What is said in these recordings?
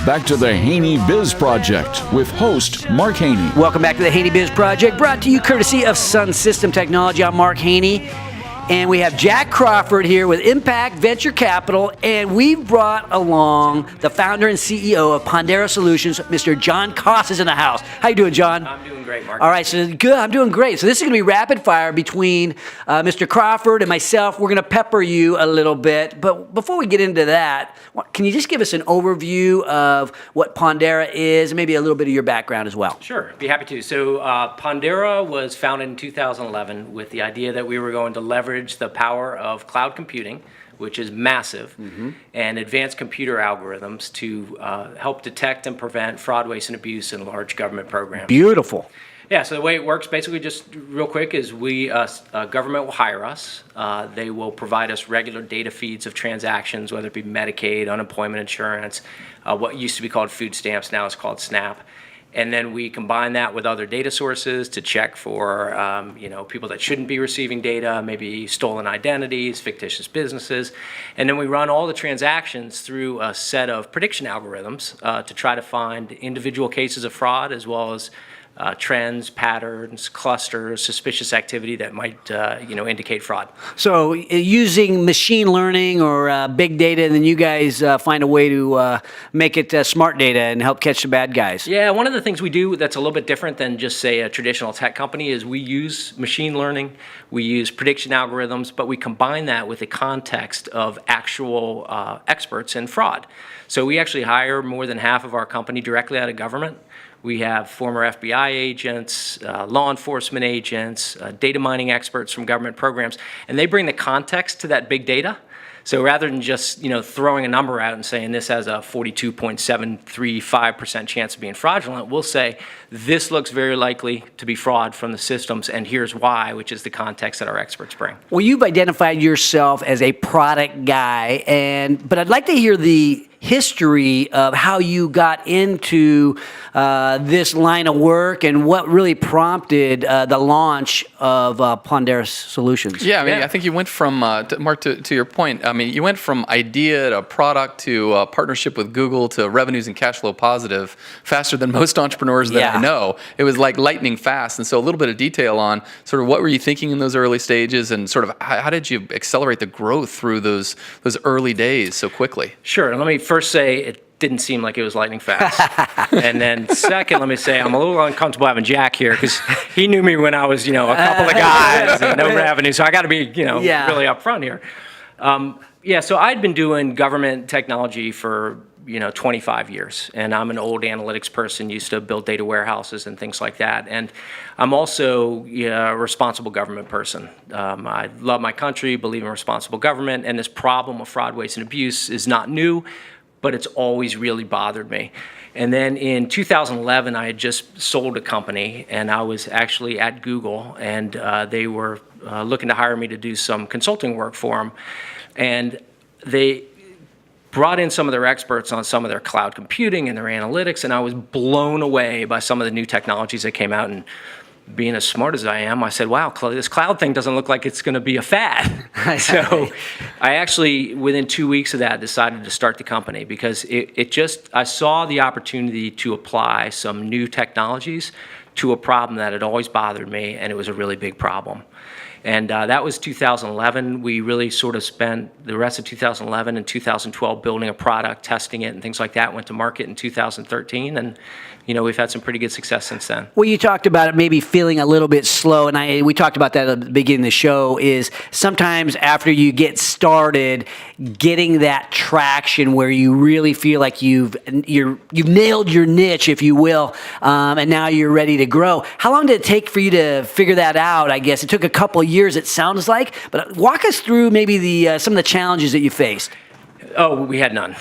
back to the Haney Biz Project with host Mark Haney. Welcome back to the Haney Biz Project, brought to you courtesy of Sun System Technology. I'm Mark Haney, and we have Jack Crawford here with Impact Venture Capital, and we've brought along the founder and CEO of Pondera Solutions, Mr. Jon Coss is in the house. How you doing, John? I'm doing great, Mark. All right, so good. I'm doing great. So this is going to be rapid fire between Mr. Crawford and myself. We're going to pepper you a little bit, but before we get into that, can you just give us an overview of what Pondera is and maybe a little bit of your background as well? Sure, be happy to. So Pondera was founded in 2011 with the idea that we were going to leverage the power of cloud computing, which is massive, and advanced computer algorithms to help detect and prevent fraud, waste, and abuse in large government programs. Beautiful. Yeah, so the way it works, basically, just real quick, is we government will hire us. They will provide us regular data feeds of transactions, whether it be Medicaid, unemployment insurance, what used to be called food stamps, now is called SNAP. And then we combine that with other data sources to check for people that shouldn't be receiving data, maybe stolen identities, fictitious businesses. And then we run all the transactions through a set of prediction algorithms to try to find individual cases of fraud, as well as trends, patterns, clusters, suspicious activity that might indicate fraud. So using machine learning or big data, and then you guys find a way to make it smart data and help catch the bad guys. Yeah, one of the things we do that's a little bit different than just, say, a traditional tech company is we use machine learning, we use prediction algorithms, but we combine that with the context of actual experts in fraud. So we actually hire more than half of our company directly out of government. We have former FBI agents, law enforcement agents, data mining experts from government programs, and they bring the context to that big data. So rather than just throwing a number out and saying this has a 42.735% chance of being fraudulent, we'll say this looks very likely to be fraud from the systems, and here's why, which is the context that our experts bring. Well, you've identified yourself as a product guy, but I'd like to hear the history of how you got into this line of work and what really prompted the launch of Pondera Solutions. Yeah, I think you went from, Mark, to your point, you went from idea to product to partnership with Google to revenues and cash flow positive faster than most entrepreneurs that I know. It was like lightning fast. And so a little bit of detail on sort of what were you thinking in those early stages, and sort of how did you accelerate the growth through those early days so quickly? Sure. Let me first say it didn't seem like it was lightning fast. And then second, let me say I'm a little uncomfortable having Jack here because he knew me when I was, a couple of guys and no revenue. So I got to be, really upfront here. So I'd been doing government technology for 25 years, and I'm an old analytics person, used to build data warehouses and things like that. And I'm also a responsible government person. I love my country, believe in responsible government, and this problem of fraud, waste, and abuse is not new, but it's always really bothered me. And then in 2011, I had just sold a company, and I was actually at Google, and they were looking to hire me to do some consulting work for them. And they brought in some of their experts on some of their cloud computing and their analytics, and I was blown away by some of the new technologies that came out. And being as smart as I am, I said, wow, this cloud thing doesn't look like it's going to be a fad. So I actually, within 2 weeks of that, decided to start the company because I saw the opportunity to apply some new technologies to a problem that had always bothered me, and it was a really big problem. And that was 2011. We really sort of spent the rest of 2011 and 2012 building a product, testing it, and things like that. Went to market in 2013, and we've had some pretty good success since then. Well, you talked about it maybe feeling a little bit slow, and we talked about that at the beginning of the show, is sometimes after you get started, getting that traction where you really feel like you've nailed your niche, if you will, and now you're ready to grow. How long did it take for you to figure that out? I guess it took a couple of years, it sounds like, but walk us through maybe some of the challenges that you faced. Oh, we had none.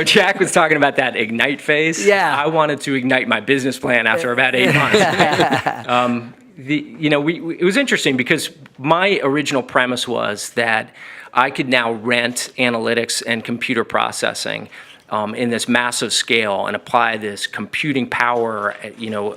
Jack was talking about that ignite phase. Yeah. I wanted to ignite my business plan after about 8 months. It was interesting because my original premise was that I could now rent analytics and computer processing in this massive scale and apply this computing power,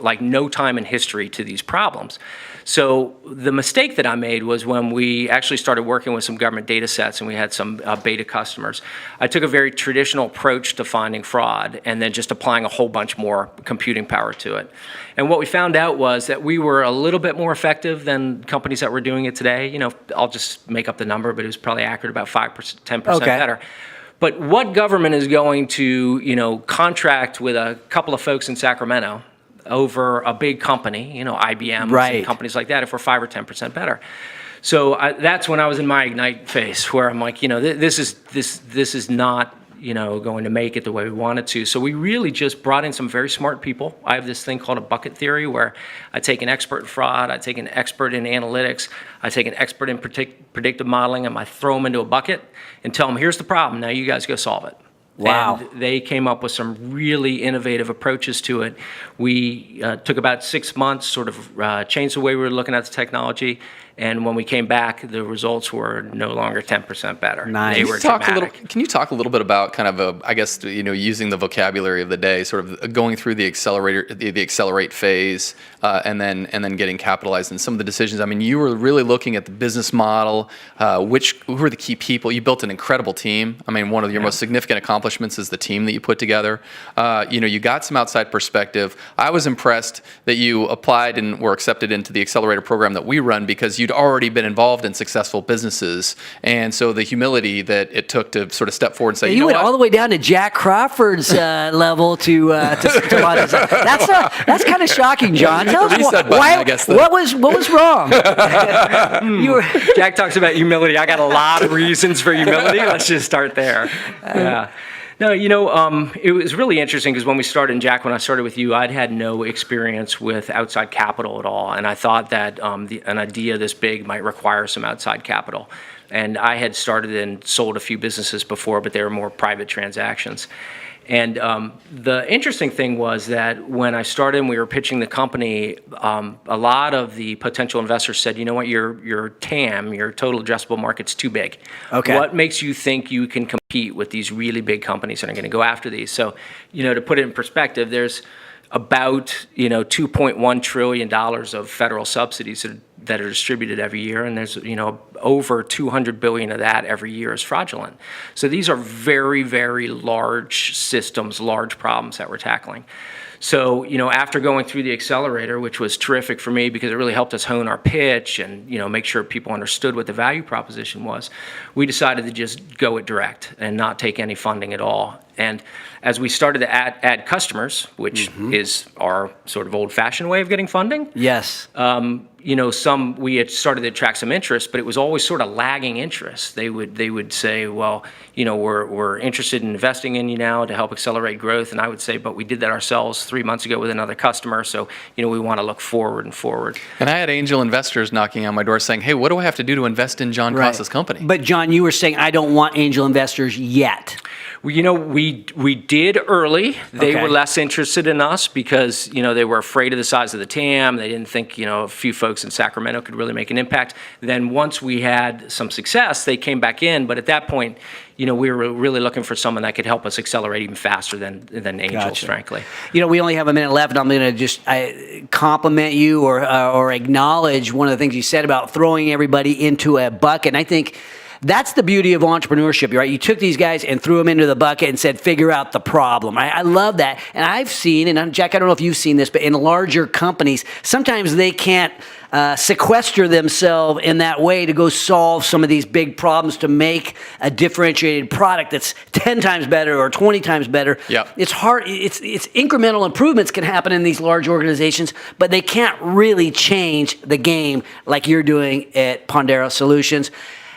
like no time in history to these problems. So the mistake that I made was when we actually started working with some government data sets and we had some beta customers, I took a very traditional approach to finding fraud and then just applying a whole bunch more computing power to it. And what we found out was that we were a little bit more effective than companies that were doing it today. I'll just make up the number, but it was probably accurate about 5%, 10% better. But what government is going to, contract with a couple of folks in Sacramento over a big company, IBM and companies like that, if we're 5 or 10% better? So that's when I was in my Ignite phase, where I'm like, this is not, going to make it the way we want it to. So we really just brought in some very smart people. I have this thing called a bucket theory, where I take an expert in fraud, I take an expert in analytics, I take an expert in predictive modeling, and I throw them into a bucket and tell them, here's the problem, now you guys go solve it. Wow. And they came up with some really innovative approaches to it. We took about 6 months, sort of changed the way we were looking at the technology. And when we came back, the results were no longer 10% better. Nice. They were dramatic. Can you talk a little bit about kind of using the vocabulary of the day, sort of going through the accelerate phase, and then getting capitalized in some of the decisions? I mean, you were really looking at the business model, who were the key people. You built an incredible team. I mean, one of your most significant accomplishments is the team that you put together. You got some outside perspective. I was impressed that you applied and were accepted into the accelerator program that we run, because you'd already been involved in successful businesses, and so the humility that it took to sort of step forward and say, you went all the way down to Jack Crawford's level to that's kind of shocking, John. Tell us what was wrong. Jack talks about humility. I got a lot of reasons for humility. Let's just start there. Yeah. No, it was really interesting, because when we started, and Jack, when I started with you, I'd had no experience with outside capital at all, and I thought that an idea this big might require some outside capital. And I had started and sold a few businesses before, but they were more private transactions. And the interesting thing was that when I started and we were pitching the company, a lot of the potential investors said, you know what, your TAM, your total addressable market's too big. Okay. What makes you think you can compete with these really big companies that are going to go after these? So, to put it in perspective, there's about $2.1 trillion of federal subsidies that are distributed every year, and there's over 200 billion of that every year is fraudulent. So these are very, very large systems, large problems that we're tackling. So, after going through the accelerator, which was terrific for me because it really helped us hone our pitch and, make sure people understood what the value proposition was, we decided to just go it direct and not take any funding at all. And as we started to add customers, which is our sort of old-fashioned way of getting funding. Yes. We had started to attract some interest, but it was always sort of lagging interest. They would say, well, we're interested in investing in you now to help accelerate growth. And I would say, but we did that ourselves 3 months ago with another customer. So, we want to look forward and forward. And I had angel investors knocking on my door saying, hey, what do I have to do to invest in Jon Coss's company? But John, you were saying, I don't want angel investors yet. Well, we did early. They were less interested in us because, they were afraid of the size of the TAM. They didn't think, a few folks in Sacramento could really make an impact. Then once we had some success, they came back in. But at that point, we were really looking for someone that could help us accelerate even faster than angels, frankly. We only have a minute left, and I'm going to just compliment you or acknowledge one of the things you said about throwing everybody into a bucket. And I think that's the beauty of entrepreneurship, right? You took these guys and threw them into the bucket and said, figure out the problem. I love that. And I've seen, and Jack, I don't know if you've seen this, but in larger companies, sometimes they can't sequester themselves in that way to go solve some of these big problems to make a differentiated product that's 10 times better or 20 times better. Yep. It's hard. It's incremental improvements can happen in these large organizations, but they can't really change the game like you're doing at Pondera Solutions.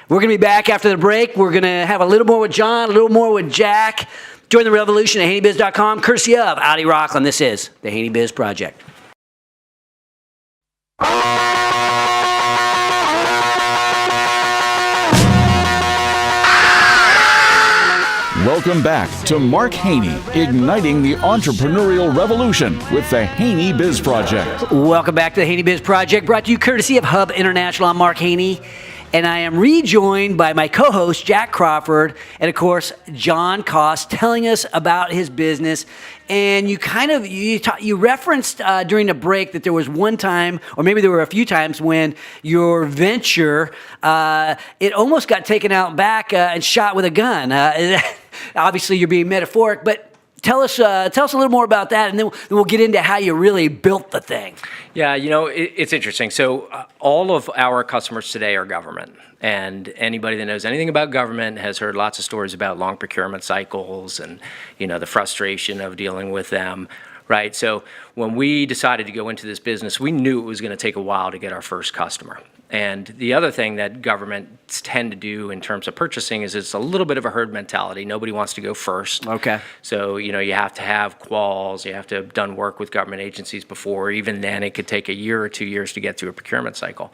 We're going to be back after the break. We're going to have a little more with John, a little more with Jack. Join the revolution at HaneyBiz.com, courtesy of Audi Rockland. This is the Haney Biz Project. Welcome back to Mark Haney, igniting the entrepreneurial revolution with the Haney Biz Project. Welcome back to the Haney Biz Project, brought to you courtesy of Hub International. I'm Mark Haney. And I am rejoined by my co-host, Jack Crawford, and of course, Jon Coss, telling us about his business. And you referenced during the break that there was one time, or maybe there were a few times, when your venture, it almost got taken out back and shot with a gun. Obviously, you're being metaphoric, but tell us a little more about that, and then we'll get into how you really built the thing. Yeah, it's interesting. So all of our customers today are government, and anybody that knows anything about government has heard lots of stories about long procurement cycles and, the frustration of dealing with them, right? So when we decided to go into this business, we knew it was going to take a while to get our first customer. And the other thing that governments tend to do in terms of purchasing is it's a little bit of a herd mentality. Nobody wants to go first. Okay. So, you have to have quals, you have to have done work with government agencies before. Even then, it could take a year or 2 years to get through a procurement cycle.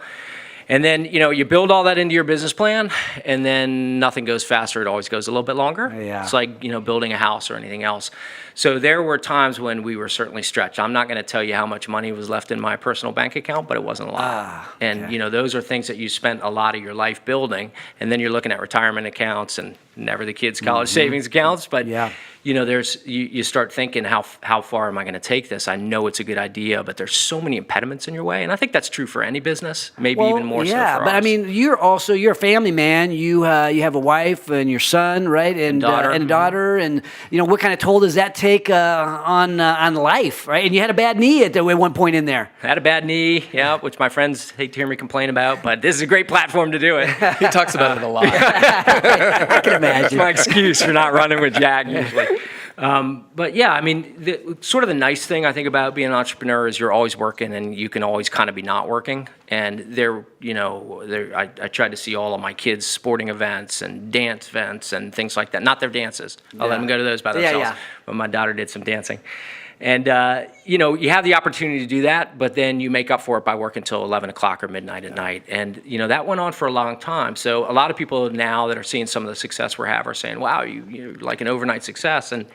And then, you build all that into your business plan, and then nothing goes faster. It always goes a little bit longer. Yeah. It's like, building a house or anything else. So there were times when we were certainly stretched. I'm not going to tell you how much money was left in my personal bank account, but it wasn't a lot. Okay. And, those are things that you spent a lot of your life building. And then you're looking at retirement accounts and never the kids' college savings accounts. But, Yeah. you start thinking, how far am I going to take this? I know it's a good idea, but there's so many impediments in your way. And I think that's true for any business, maybe even more so for but ours. I mean, you're a family man. You have a wife and your son, right? And daughter. And a daughter. And, what kind of toll does that take on life, right? And you had a bad knee at one point in there. I had a bad knee, yeah, which my friends hate to hear me complain about, but this is a great platform to do it. He talks about it a lot. I can imagine. That's my excuse for not running with Jack usually. But yeah, I mean, the nice thing I think about being an entrepreneur is you're always working, and you can always kind of be not working. And I tried to see all of my kids' sporting events and dance events and things like that. Not their dances. I'll let them go to those by themselves. Yeah. But my daughter did some dancing. And, you have the opportunity to do that, but then you make up for it by working until 11 o'clock or midnight at night. And, that went on for a long time. So a lot of people now that are seeing some of the success we have are saying, wow, you're like an overnight success. And,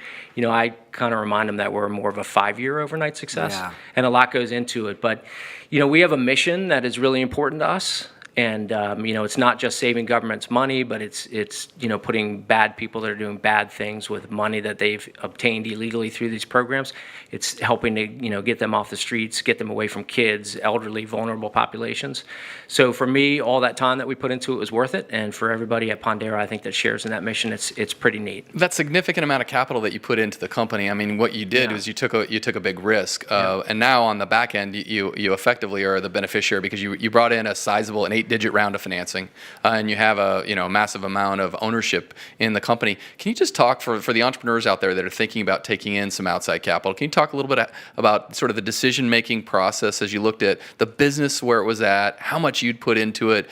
I kind of remind them that we're more of a 5-year overnight success. Yeah. And a lot goes into it. But, we have a mission that is really important to us. And, it's not just saving government's money, but it's putting bad people that are doing bad things with money that they've obtained illegally through these programs. It's helping to, get them off the streets, get them away from kids, elderly, vulnerable populations. So for me, all that time that we put into it was worth it. And for everybody at Pondera, I think that shares in that mission, it's pretty neat. That significant amount of capital that you put into the company, I mean, what you did was you took a big risk. And now on the back end, you effectively are the beneficiary because you brought in a sizable, an 8-digit round of financing, and you have a massive amount of ownership in the company. Can you just talk for the entrepreneurs out there that are thinking about taking in some outside capital? Can you talk a little bit about sort of the decision-making process as you looked at the business where it was at, how much you'd put into it,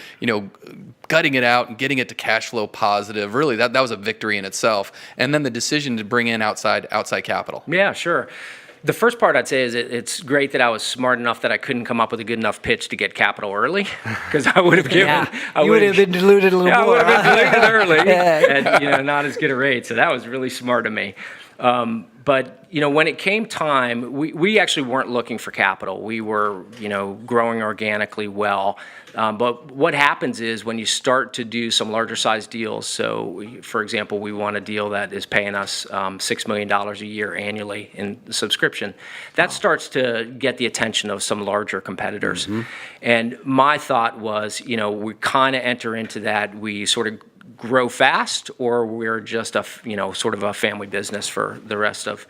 gutting it out and getting it to cash flow positive? Really, that was a victory in itself. And then the decision to bring in outside capital. Yeah, sure. The first part I'd say is it's great that I was smart enough that I couldn't come up with a good enough pitch to get capital early, because I would have given. You would have been diluted a little more. I would have been diluted early and not as good a rate. So that was really smart of me. But when it came time, we actually weren't looking for capital. We were growing organically well. But what happens is when you start to do some larger size deals, so for example, we want a deal that is paying us $6 million a year annually in subscription, that starts to get the attention of some larger competitors. Mm-hmm. And my thought was, we kind of enter into that, we sort of grow fast, or we're just a sort of a family business for the rest of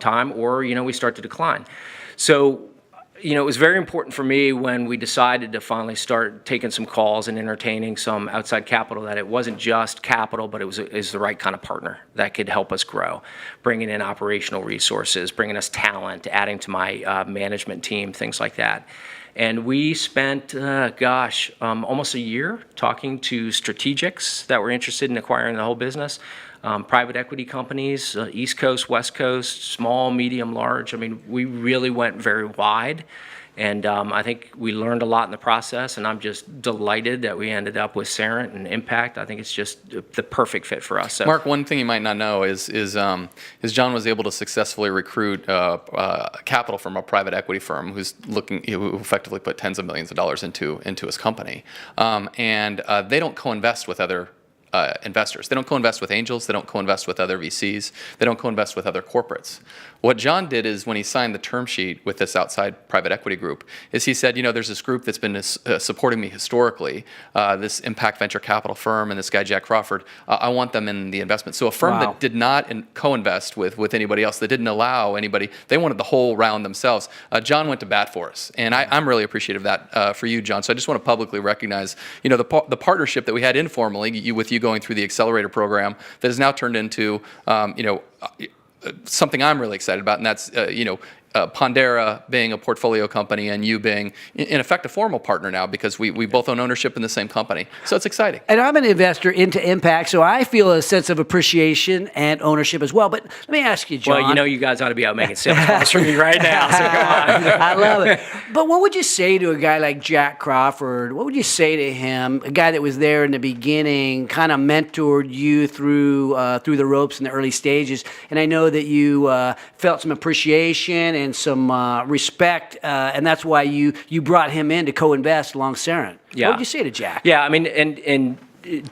time, or we start to decline. So it was very important for me when we decided to finally start taking some calls and entertaining some outside capital, that it wasn't just capital, but it was the right kind of partner that could help us grow, bringing in operational resources, bringing us talent, adding to my management team, things like that. And we spent, almost a year talking to strategics that were interested in acquiring the whole business, private equity companies, East Coast, West Coast, small, medium, large. I mean, we really went very wide. And I think we learned a lot in the process, and I'm just delighted that we ended up with Cerent and Impact. I think it's just the perfect fit for us. So, Mark, one thing you might not know is Jon was able to successfully recruit capital from a private equity firm who effectively put tens of millions of dollars into his company, and they don't co-invest with other investors. They don't co-invest with angels. They don't co-invest with other VCs. They don't co-invest with other corporates. What Jon did is when he signed the term sheet with this outside private equity group, is he said, there's this group that's been supporting me historically, this impact venture capital firm and this guy, Jack Crawford, I want them in the investment. So a firm that did not co-invest with anybody else, that didn't allow anybody, they wanted the whole round themselves. Jon went to bat for us. And I'm really appreciative of that for you, Jon. So I just want to publicly recognize, the partnership that we had informally with you going through the accelerator program that has now turned into, something I'm really excited about, and that's, Pondera being a portfolio company and you being, in effect, a formal partner now because we both own ownership in the same company. So it's exciting. And I'm an investor into Impact, so I feel a sense of appreciation and ownership as well. But let me ask you, Jon. Well, you guys ought to be out making sales calls for me right now, so come on. I love it. But what would you say to a guy like Jack Crawford? What would you say to him, a guy that was there in the beginning, kind of mentored you through the ropes in the early stages? And I know that you felt some appreciation and some respect, and that's why you brought him in to co-invest along Cerent. Yeah. What would you say to Jack? Yeah, I mean, and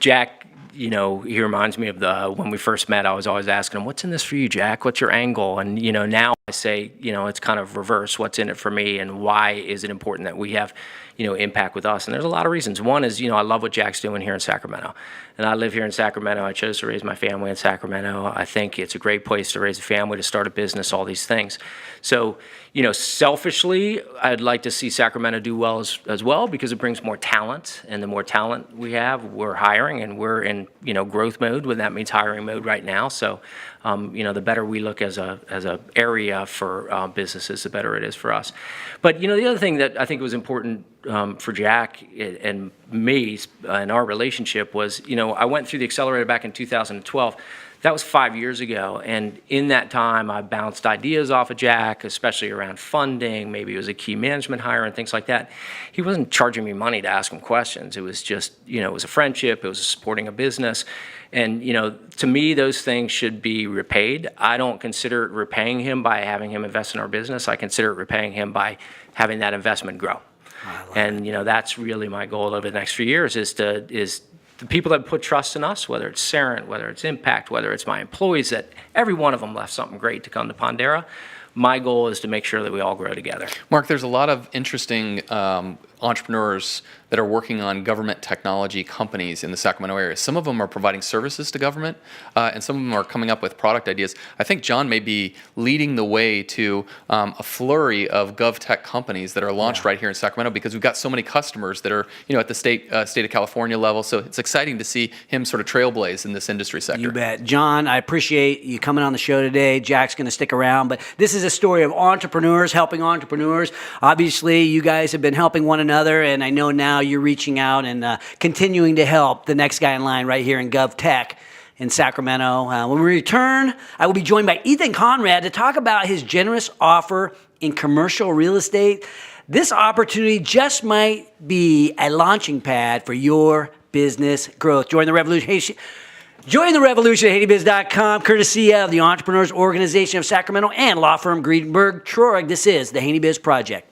Jack, he reminds me of when we first met, I was always asking him, what's in this for you, Jack? What's your angle? And, now I say, it's kind of reverse. What's in it for me, and why is it important that we have, impact with us? And there's a lot of reasons. One is, I love what Jack's doing here in Sacramento. And I live here in Sacramento. I chose to raise my family in Sacramento. I think it's a great place to raise a family, to start a business, all these things. So, selfishly, I'd like to see Sacramento do well as well because it brings more talent. And the more talent we have, we're hiring, and we're in, growth mode, when that means hiring mode right now. So, the better we look as a area for businesses, the better it is for us. But, the other thing that I think was important for Jack and me in our relationship was, I went through the accelerator back in 2012. That was 5 years ago, and in that time, I bounced ideas off of Jack, especially around funding. Maybe it was a key management hire and things like that. He wasn't charging me money to ask him questions. It was just, it was a friendship. It was supporting a business. And, to me, those things should be repaid. I don't consider it repaying him by having him invest in our business. I consider it repaying him by having that investment grow. And, that's really my goal over the next few years is the people that put trust in us, whether it's Cerent, whether it's Impact, whether it's my employees, that every one of them left something great to come to Pondera. My goal is to make sure that we all grow together. Mark, there's a lot of interesting entrepreneurs that are working on government technology companies in the Sacramento area. Some of them are providing services to government, and some of them are coming up with product ideas. I think Jon may be leading the way to a flurry of GovTech companies that are launched right here in Sacramento because we've got so many customers that are, at the state of California level. So it's exciting to see him sort of trailblaze in this industry sector. You bet. Jon, I appreciate you coming on the show today. Jack's going to stick around, but this is a story of entrepreneurs helping entrepreneurs. Obviously, you guys have been helping one another, and I know now you're reaching out and continuing to help the next guy in line right here in GovTech in Sacramento. When we return, I will be joined by Ethan Conrad to talk about his generous offer in commercial real estate. This opportunity just might be a launching pad for your business growth. Join the revolution. Join the revolution at HaneyBiz.com, courtesy of the Entrepreneurs Organization of Sacramento and law firm Greenberg Traurig. This is the Haney Biz Project.